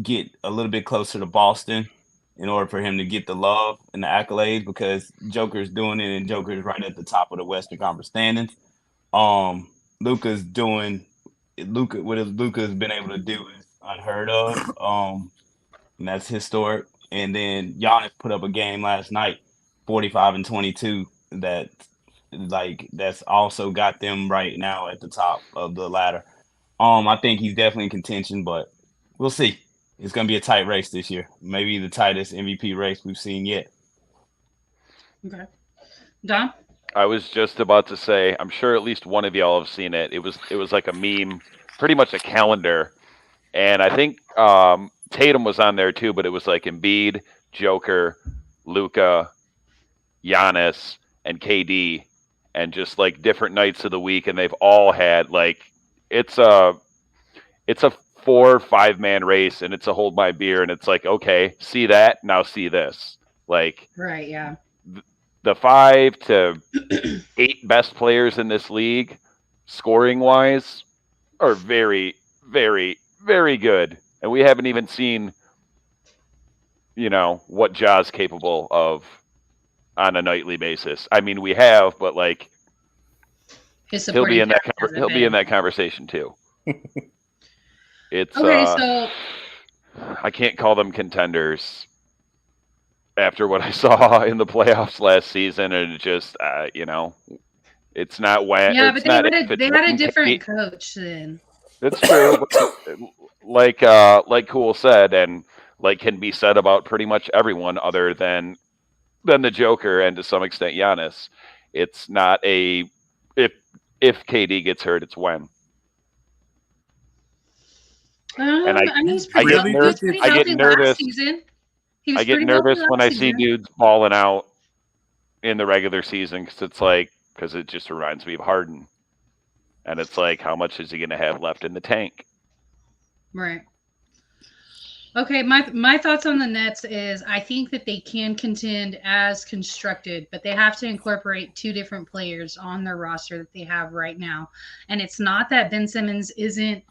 get a little bit closer to Boston in order for him to get the love and the accolades, because Joker's doing it and Joker's right at the top of the Western Conference standings. Luka's what Luka's been able to do is unheard of. And that's historic. And then Giannis put up a game last night, 45 and 22, that's also got them right now at the top of the ladder. I think he's definitely in contention, but we'll see. It's going to be a tight race this year. Maybe the tightest MVP race we've seen yet. Okay. Don? I was just about to say, I'm sure at least one of y'all have seen it. It was like a meme, pretty much a calendar. And I think Tatum was on there too, but it was like Embiid, Joker, Luka, Giannis, and KD, and just like different nights of the week, and they've all had it's a 4 or 5 man race, and it's a hold my beer, and it's like, okay, see that, now see this. Like, right, yeah. The 5 to 8 best players in this league, scoring wise, are very, very, very good. And we haven't even seen, what Ja's capable of on a nightly basis. I mean, we have, but he'll be in that conversation too. It's okay. So I can't call them contenders after what I saw in the playoffs last season, and it just it's not when. Yeah, but they had a different coach then. That's true. Like Cool said, and can be said about pretty much everyone other than the Joker and to some extent Giannis. It's not a if KD gets hurt, it's when. And I get nervous. I get nervous when I see dudes balling out in the regular season because it just reminds me of Hardon. And it's like, how much is he going to have left in the tank? Right. Okay, my thoughts on the Nets is I think that they can contend as constructed, but they have to incorporate 2 different players on their roster that they have right now. And it's not that Ben Simmons isn't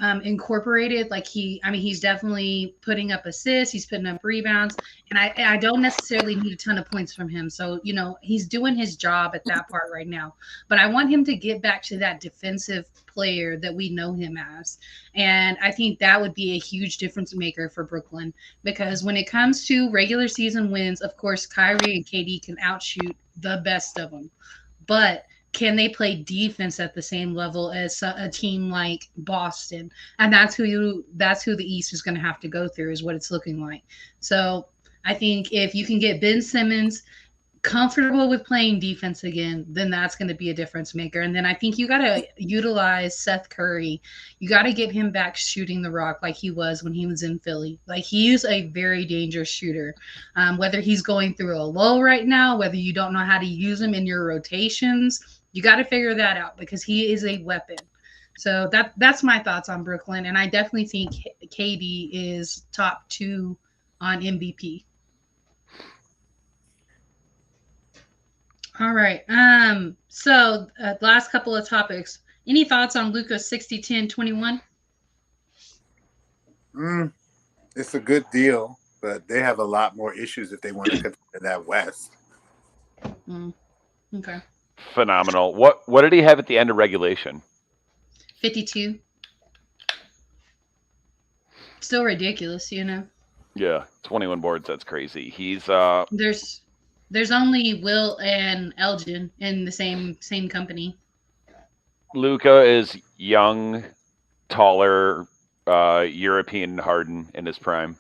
incorporated. Like he's definitely putting up assists, he's putting up rebounds, and I don't necessarily need a ton of points from him. So, he's doing his job at that part right now. But I want him to get back to that defensive player that we know him as. And I think that would be a huge difference maker for Brooklyn, because when it comes to regular season wins, of course, Kyrie and KD can outshoot the best of them. But can they play defense at the same level as a team like Boston? And that's who the East is going to have to go through, is what it's looking like. So I think if you can get Ben Simmons comfortable with playing defense again, then that's going to be a difference maker. And then I think you got to utilize Seth Curry. You got to get him back shooting the rock like he was when he was in Philly. Like, he is a very dangerous shooter. Whether he's going through a lull right now, whether you don't know how to use him in your rotations, you got to figure that out, because he is a weapon. So that's my thoughts on Brooklyn. And I definitely think KD is top 2 on MVP. All right. So last couple of topics. Any thoughts on Luka's 60-10-21? It's a good deal, but they have a lot more issues if they want to contend that West. Okay. Phenomenal. What did he have at the end of regulation? 52. Still ridiculous, Yeah, 21 boards. That's crazy. He's There's only Will and Elgin in the same company. Luka is young, taller, European Hardon in his prime.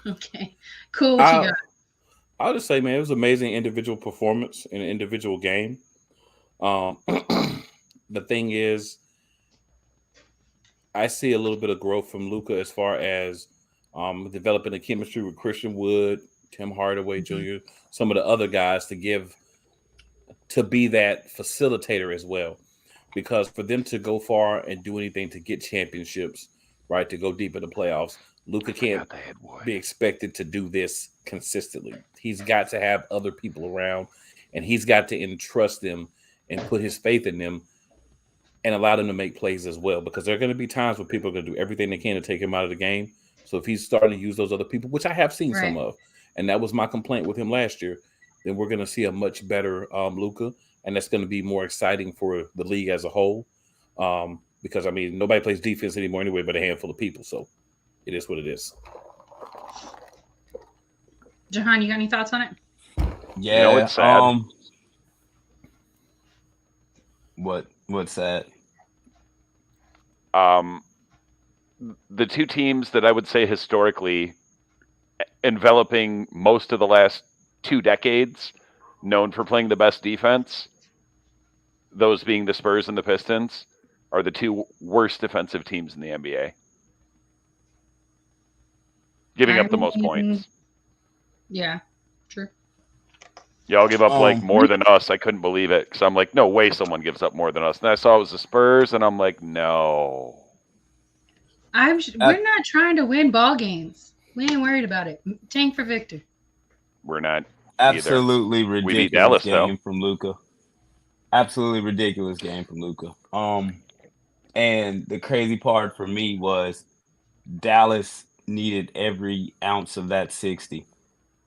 Okay, cool. What you got? I'll just say, man, it was an amazing individual performance in an individual game. The thing is, I see a little bit of growth from Luka as far as developing a chemistry with Christian Wood, Tim Hardaway Jr., some of the other guys to be that facilitator as well. Because for them to go far and do anything to get championships, right, to go deep in the playoffs, Luka can't be expected to do this consistently. He's got to have other people around, and he's got to entrust them and put his faith in them and allow them to make plays as well. Because there are going to be times where people are going to do everything they can to take him out of the game. So if he's starting to use those other people, which I have seen some of, and that was my complaint with him last year, then we're going to see a much better Luka, and that's going to be more exciting for the league as a whole. Because, nobody plays defense anymore anyway but a handful of people. So it is what it is. Jahan, you got any thoughts on it? Yeah. It's sad. What's that? The two teams that I would say historically enveloping most of the last 2 decades, known for playing the best defense, those being the Spurs and the Pistons, are the 2 worst defensive teams in the NBA. Giving up the most points. Yeah, true. Y'all give up more than us. I couldn't believe it, because I'm like, no way someone gives up more than us. And I saw it was the Spurs, and I'm like, no. We're not trying to win ball games. We ain't worried about it. Tank for Victor. We're not. Absolutely either. ridiculous game from Luka. Absolutely ridiculous game from Luka. And the crazy part for me was Dallas needed every ounce of that 60.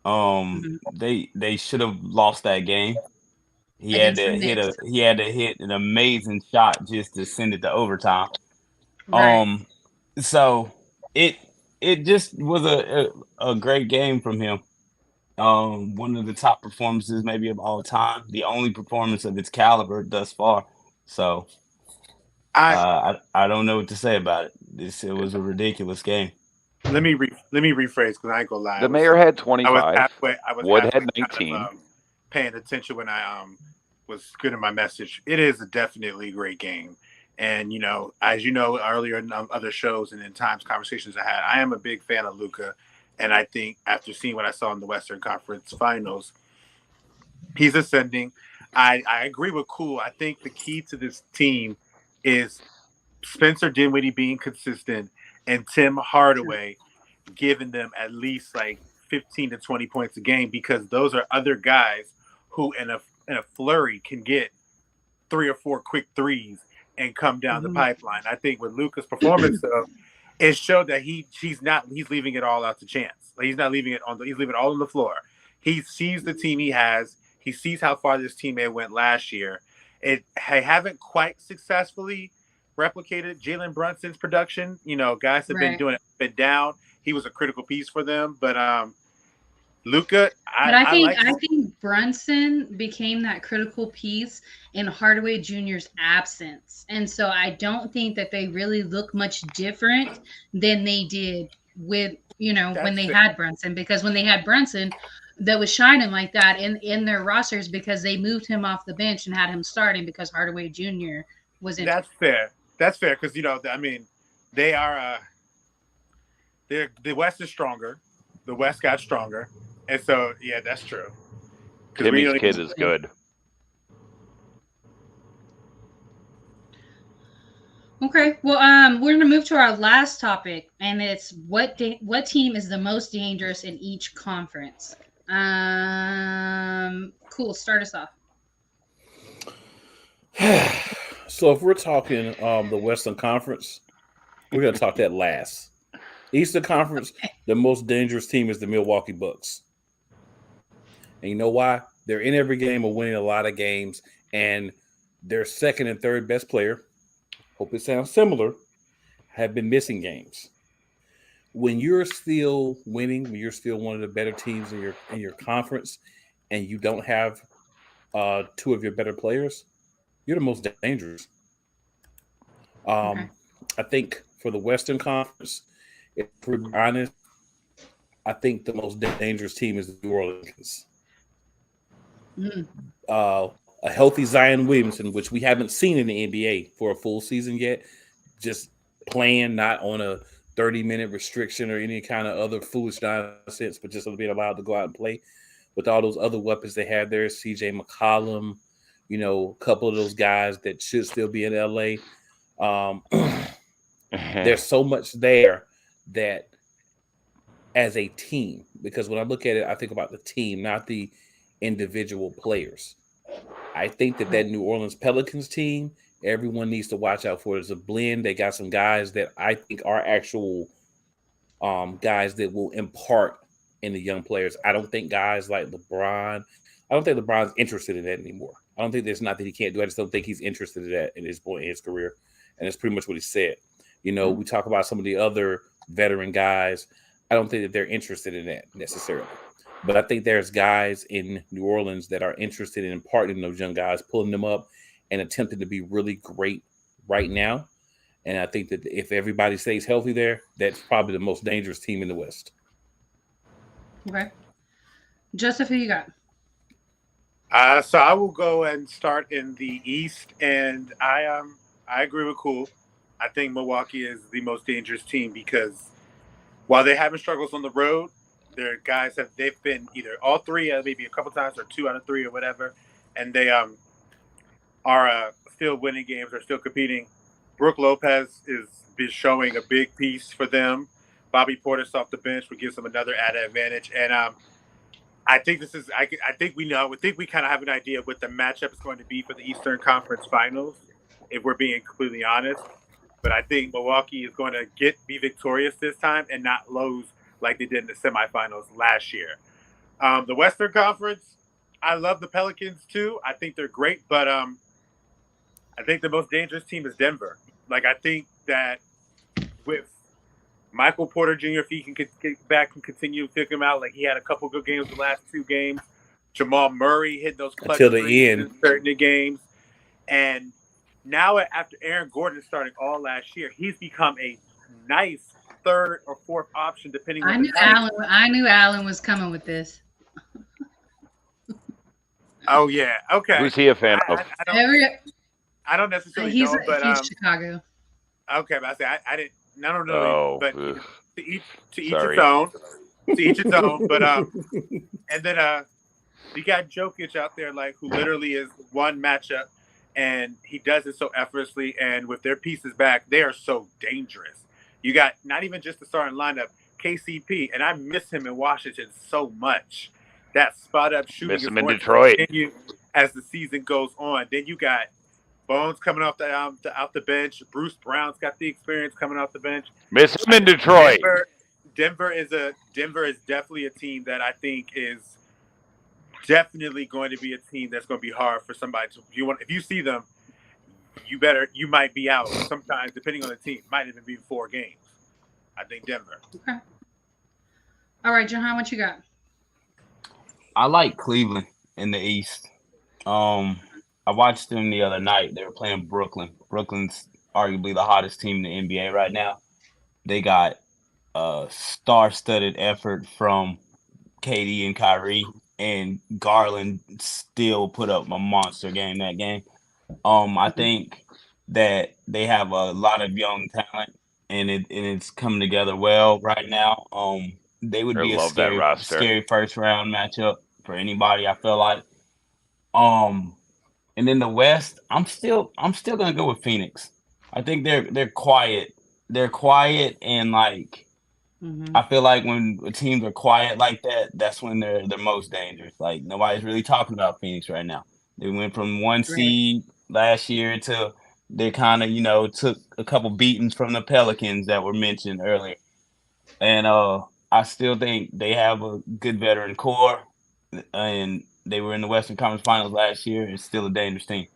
They should have lost that game. He had to hit an amazing shot just to send it to overtime. Right. So it just was a great game from him. One of the top performances maybe of all time. The only performance of its caliber thus far. So I don't know what to say about it. It was a ridiculous game. Let me rephrase, because I ain't gonna lie. The mayor had 25. I was Wood had 19. Kind of, paying attention when I was getting my message. It is definitely a great game. And, as you know, earlier in other shows and in times conversations I had, I am a big fan of Luka. And I think after seeing what I saw in the Western Conference Finals, he's ascending. I agree with Cool. I think the key to this team is Spencer Dinwiddie being consistent and Tim Hardaway giving them at least like 15 to 20 points a game, because those are other guys who in a flurry can get 3 or 4 quick threes and come down the pipeline. I think with Luka's performance, though, it showed that he's leaving it all out to chance. Like, he's not leaving it he's leaving it all on the floor. He sees the team he has. He sees how far this teammate went last year. I haven't quite successfully replicated Jalen Brunson's production. You know, guys have been doing it, been down. He was a critical piece for them, but Luka, I think Brunson became that critical piece in Hardaway Jr.'s absence, and so I don't think that they really look much different than they did with when they had Brunson, because when they had Brunson, that was shining like that in their rosters because they moved him off the bench and had him starting because Hardaway Jr. was in. That's fair. That's fair because I mean, they are. The West is stronger. The West got stronger. And so, yeah, that's true. Timmy's kid is good. Okay, well, we're gonna move to our last topic, and it's what team is the most dangerous in each conference. Cool. Start us off. So if we're talking the Western Conference, we're gonna talk that last. Eastern Conference, the most dangerous team is the Milwaukee Bucks. And you know why? They're in every game or winning a lot of games, and their second and third best player, hope it sounds similar, have been missing games. When you're still winning, when you're still one of the better teams in your conference, and you don't have two of your better players, you're the most dangerous. I think for the Western Conference, if we're honest, I think the most dangerous team is the New Orleans. A healthy Zion Williamson, which we haven't seen in the NBA for a full season yet, just playing not on a 30-minute restriction or any kind of other foolish nonsense, but just being allowed to go out and play with all those other weapons they have there. CJ McCollum, a couple of those guys that should still be in LA. There's so much there that as a team, because when I look at it, I think about the team, not the individual players. I think that New Orleans Pelicans team, everyone needs to watch out for. It's a blend. They got some guys that I think are actual guys that will impart in the young players. I don't think guys like LeBron, I don't think LeBron's interested in that anymore. I don't think there's not that he can't do it. I just don't think he's interested in that in his point in his career. And that's pretty much what he said. We talk about some of the other veteran guys. I don't think that they're interested in that necessarily. But I think there's guys in New Orleans that are interested in imparting those young guys, pulling them up and attempting to be really great right now. And I think that if everybody stays healthy there, that's probably the most dangerous team in the West. Okay. Joseph, who you got? So I will go and start in the East, and I agree with Cool. I think Milwaukee is the most dangerous team because while they're having struggles on the road, their guys they've been either all three, maybe a couple times, or 2 out of 3 or whatever, and they are still winning games or still competing. Brook Lopez is showing a big piece for them. Bobby Portis off the bench would give them another added advantage, and I think this is. I think we know. I think we kind of have an idea of what the matchup is going to be for the Eastern Conference Finals, if we're being completely honest. But I think Milwaukee is going to be victorious this time and not lose like they did in the semifinals last year. The Western Conference, I love the Pelicans too. I think they're great, but I think the most dangerous team is Denver. Like, I think that with Michael Porter Jr., if he can get back and continue to pick him out, like he had a couple good games the last 2 games. Jamal Murray hit those clutch until the end in certain games. And now after Aaron Gordon starting all last year, he's become a nice 3rd or 4th option, depending on I knew Alan was coming with this. Oh, yeah. Okay. Who's he a fan of? I don't necessarily know, but he's Chicago. Okay, but I don't know. Oh, but to each its own. To each its own. But and then you got Jokic out there, like, who literally is one matchup, and he does it so effortlessly. And with their pieces back, they are so dangerous. You got not even just the starting lineup, KCP, and I miss him in Washington so much. That spot up shooting miss him in Detroit continue as the season goes on. Then you got Bones coming off out the bench. Bruce Brown's got the experience coming off the bench. Miss him in Detroit. Denver is definitely a team that I think is definitely going to be a team that's going to be hard for somebody to. If you see them, you might be out sometimes depending on the team. Might even be 4 games. I think Denver. Okay. All right, Jahan, what you got? I like Cleveland in the East. I watched them the other night. They were playing Brooklyn. Brooklyn's arguably the hottest team in the NBA right now. They got a star-studded effort from KD and Kyrie, and Garland still put up a monster game that game. I think that they have a lot of young talent, and it's coming together well right now. They would be a scary first round matchup for anybody, I feel like. And in the West, I'm still gonna go with Phoenix. I think they're quiet. They're quiet, and like I feel like when teams are quiet like that, that's when they're most dangerous. Like nobody's really talking about Phoenix right now. They went from 1 seed last year to they kind of took a couple beatings from the Pelicans that were mentioned earlier, and I still think they have a good veteran core, and they were in the Western Conference Finals last year. It's still a dangerous team.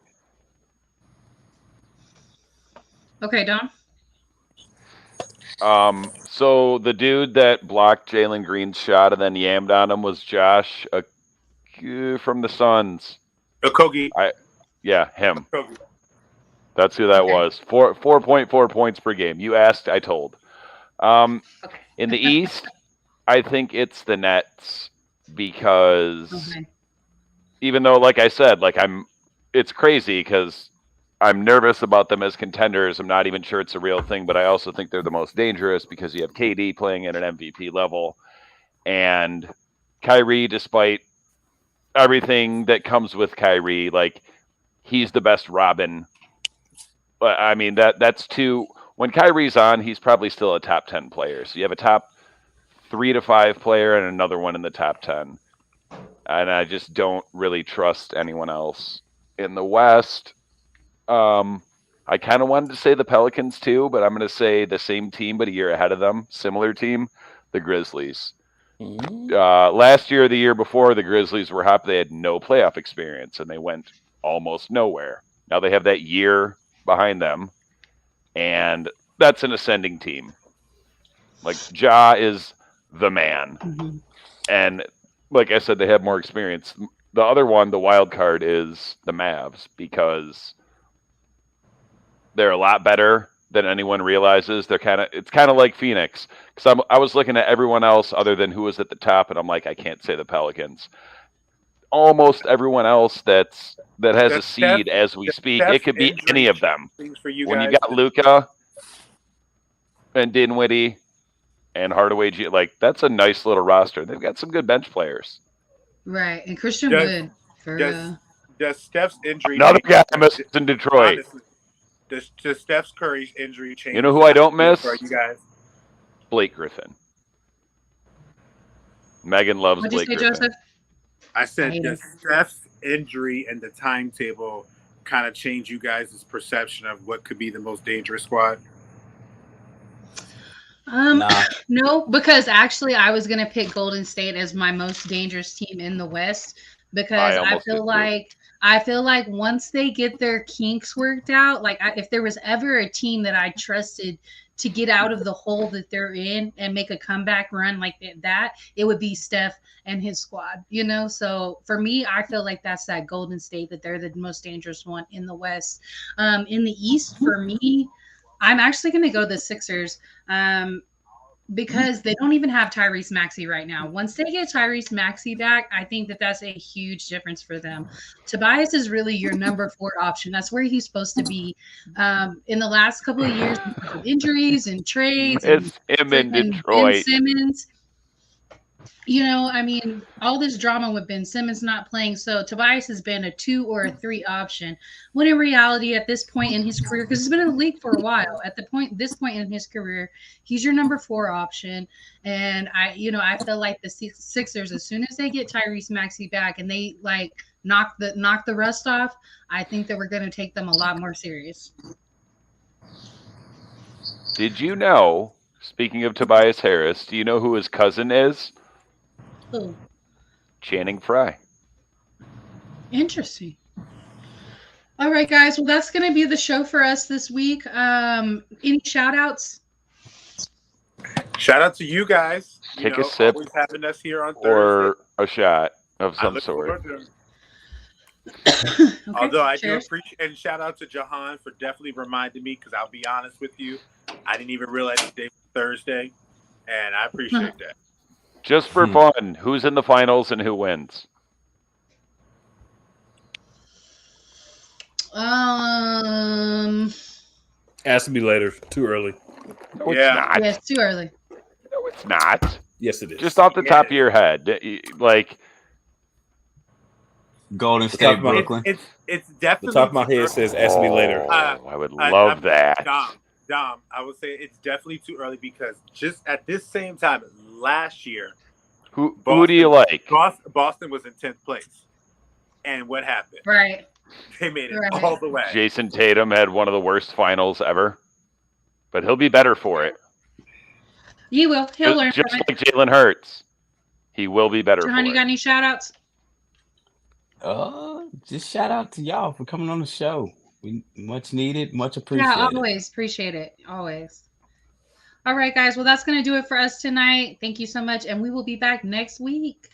Okay, Don. So the dude that blocked Jalen Green's shot and then yammed on him was Josh from the Suns. Okogie. Yeah, him. Okogie. That's who that was. 4.4 points per game. You asked, I told. In the East, I think it's the Nets because even though, like I said, it's crazy because I'm nervous about them as contenders. I'm not even sure it's a real thing, but I also think they're the most dangerous because you have KD playing at an MVP level and Kyrie, despite everything that comes with Kyrie, like he's the best Robin. But I mean, that's two. When Kyrie's on, he's probably still a top 10 player. So you have a top 3 to 5 player and another one in the top 10. And I just don't really trust anyone else in the West. I kind of wanted to say the Pelicans too, but I'm going to say the same team, but a year ahead of them, similar team, the Grizzlies. Last year, the year before, the Grizzlies were hot. They had no playoff experience, and they went almost nowhere. Now they have that year behind them, and that's an ascending team. Like, Ja is the man. And like I said, they have more experience. The other one, the wild card, is the Mavs because they're a lot better than anyone realizes. It's kind of like Phoenix. Because I was looking at everyone else other than who was at the top, and I'm like, I can't say the Pelicans. Almost everyone else that has a seed as we speak, it could be any of them. When you got Luka and Dinwiddie and Hardaway, that's a nice little roster. They've got some good bench players. Right, and Christian Wood. Does Steph's injury? Another guy I missed in Detroit. Honestly, does Steph's Curry's injury change? You know who I don't miss? For you guys? Blake Griffin. Megan loves What'd Blake you say, Griffin. Joseph? I said, does Steph's injury and the timetable kind of change you guys' perception of what could be the most dangerous squad? No, because actually I was going to pick Golden State as my most dangerous team in the West because I feel like once they get their kinks worked out, if there was ever a team that I trusted to get out of the hole that they're in and make a comeback run like that, it would be Steph and his squad, So for me, I feel like that's that Golden State, that they're the most dangerous one in the West. In the East, for me, I'm actually going to go the Sixers because they don't even have Tyrese Maxey right now. Once they get Tyrese Maxey back, I think that's a huge difference for them. Tobias is really your number 4 option. That's where he's supposed to be. In the last couple of years, because of injuries and trades, it's him in Detroit. Ben Simmons. All this drama with Ben Simmons not playing. So Tobias has been a 2 or a 3 option. When in reality, at this point in his career, because he's been in the league for a while, this point in his career, he's your number 4 option. And I feel like the Sixers, as soon as they get Tyrese Maxey back and they knock the rust off, I think that we're going to take them a lot more serious. Did you know, speaking of Tobias Harris, do you know who his cousin is? Who? Channing Frye. Interesting. All right, guys. Well, that's going to be the show for us this week. Any shout outs? Shout out to you guys. Take a sip. Always having us here on Thursday. Or a shot of some sort. Okay, Although I cheers. do appreciate, and shout out to Jahan for definitely reminding me, because I'll be honest with you, I didn't even realize today was Thursday, and I appreciate that. Just for fun, who's in the finals and who wins? Has to be later. Too early. No, it's not. Yeah, it's too early. No, it's not. Yes, it is. Just off the top of your head, like Golden State, Brooklyn. It's definitely the top of my head says has to be later. I would love that. Dom, I would say it's definitely too early, because just at this same time last year, who do you like? Boston was in 10th place, and what happened? Right. They made it all the way. Jason Tatum had one of the worst finals ever, but he'll be better for it. You will. He'll learn just from it. like Jalen Hurts. He will be better Jahan, for you got any shout outs? Just shout out to y'all for coming on the show. Much needed, much appreciated. Yeah, always appreciate it. Always. All right, guys. Well, that's going to do it for us tonight. Thank you so much, and we will be back next week.